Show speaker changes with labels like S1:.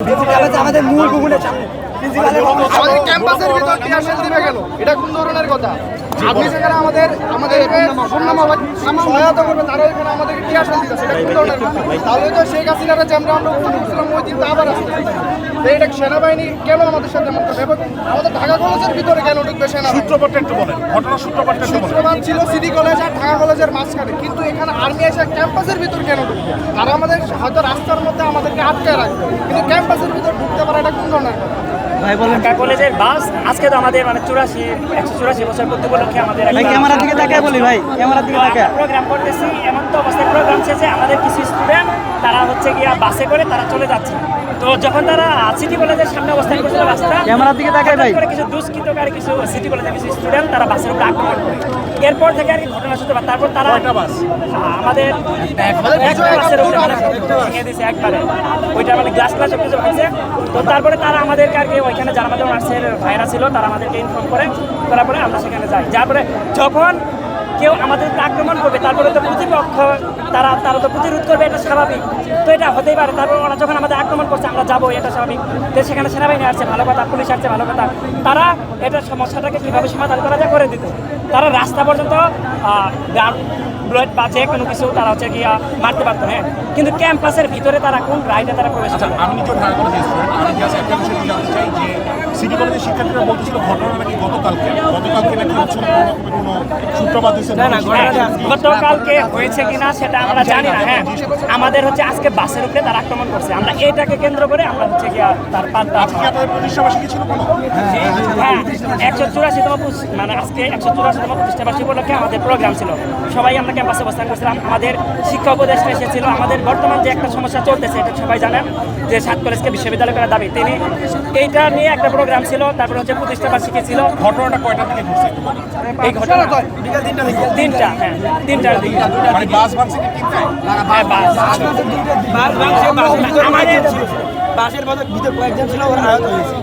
S1: আমাদের মূল ভূগোলের সামনে
S2: আমাদের ক্যাম্পাসের ভিতর টিয়ার শেল দিবে কেন? এটা কোন ধরনের কথা? আপনি যেখানে আমাদের সহায়তা করবে তারা এখানে আমাদের টিয়ার শেল দিতেছে, এটা কোন ধরনের কথা? তাহলে তো শেখ হাসিনারা যে আমরা উঠছিলাম ওই দিন তো আবার আসছে। এটা সেনাবাহিনী কেন আমাদের সাথে এমন করবে? এবং আমাদের ঢাকা কলেজের ভিতরে কেন ঢুকবে সেনাবাহিনী?
S3: সূত্রপাতটা একটু বলেন, ঘটনার সূত্রপাতটা একটু বলেন।
S2: সূত্রপাত ছিল সিটি কলেজ আর ঢাকা কলেজের মাঝখানে, কিন্তু এখানে আর্মি এসে ক্যাম্পাসের ভিতর কেন ঢুকবে? তারা আমাদের হয়তো রাস্তার মধ্যে আমাদেরকে আটকায় রাখবে, কিন্তু ক্যাম্পাসের ভিতর ঢুকতে পারে, এটা কোন ধরনের কথা?
S4: ঢাকা কলেজের বাস আজকে তো আমাদের মানে 184 বছর পূর্তি উপলক্ষে আমাদের
S1: ভাই ক্যামেরার দিকে তাকায় বলি, ভাই ক্যামেরার দিকে তাকায়।
S4: প্রোগ্রাম করতেছি, এমন তো অবস্থায় প্রোগ্রাম শেষে আমাদের কিছু স্টুডেন্ট তারা হচ্ছে গিয়া বাসে করে তারা চলে যাচ্ছে। তো যখন তারা সিটি কলেজের সামনে অবস্থান করছিল রাস্তা,
S1: ক্যামেরার দিকে তাকায় ভাই।
S4: হঠাৎ করে কিছু দুষ্কৃতকারী কিছু সিটি কলেজের কিছু স্টুডেন্ট তারা বাসের উপরে আক্রমণ করে। এরপর থেকে আর কি ঘটনা সূত্রপাত। তারপর তারা আমাদের একটা বাসের উপরে মানে ভেঙে দিয়েছে একবারে, ওইটা মানে গ্লাস সব কিছু ভাঙছে। তো তারপরে তারা আমাদেরকে আর কি ওইখানে যারা আমাদের নার্সের ভাইরা ছিল তারা আমাদেরকে ইনফর্ম করে, তারপরে আমরা সেখানে যাই। যারপরে যখন কেউ আমাদের আক্রমণ করবে তারপরে তো প্রতিপক্ষ তারা তো প্রতিরোধ করবে, এটা স্বাভাবিক। তো এটা হতেই পারে। তারপর ওরা যখন আমাদের আক্রমণ করছে আমরা যাবো, এটা স্বাভাবিক। তো সেখানে সেনাবাহিনী আসছে, ভালো কথা, পুলিশ আসছে, ভালো কথা। তারা এটা সমস্যাটাকে কীভাবে সমাধান করা যায় করে দিত। তারা রাস্তা পর্যন্ত ব্লেড বা যে কোনো কিছু তারা হচ্ছে গিয়া মারতে পারতো, হ্যাঁ, কিন্তু ক্যাম্পাসের ভিতরে তারা কোন রাইটে তারা প্রবেশ করে?
S3: আমি নিজেও ঢাকা কলেজের স্টুডেন্ট, আমি জাস্ট একটা বিষয় জানতে চাই যে সিটি কলেজের শিক্ষার্থীরা বলতেছিল ঘটনা নাকি গতকালকে নাকি হচ্ছে কোনো সূত্রপাত হয়েছে।
S4: গতকালকে হয়েছে কিনা সেটা আমরা জানি না। হ্যাঁ, আমাদের হচ্ছে আজকে বাসের উপরে তারা আক্রমণ করছে, আমরা এটাকে কেন্দ্র করে আমরা হচ্ছে গিয়া তার পাল্টা
S3: আজকে আপনাদের প্রতিষ্ঠাবার্ষিকী ছিল কোনো?
S4: হ্যাঁ 184তম মানে আজকে 184তম প্রতিষ্ঠাবার্ষিকী উপলক্ষে আমাদের প্রোগ্রাম ছিল। সবাই আমরা ক্যাম্পাসে অবস্থান করছিলাম। আমাদের শিক্ষা উপদেষ্টা এসেছিল। আমাদের বর্তমান যে একটা সমস্যা চলতেছে এটা সবাই জানেন যে 7 কলেজকে বিশ্ববিদ্যালয় করার দাবি, তিনি এইটা নিয়ে একটা প্রোগ্রাম ছিল। তারপরে হচ্ছে প্রতিষ্ঠাবার্ষিকী ছিল।
S3: ঘটনাটা কয়টার দিকে ঘটছে একটু বলুন।
S4: এই ঘটনা 3টার দিকে।
S3: মানে বাস ভাঙছে কি 3টায়?
S4: হ্যাঁ, বাস আমাদের
S1: বাসের ভিতর কয়েকজন ছিল, ওরা আহত হয়েছে।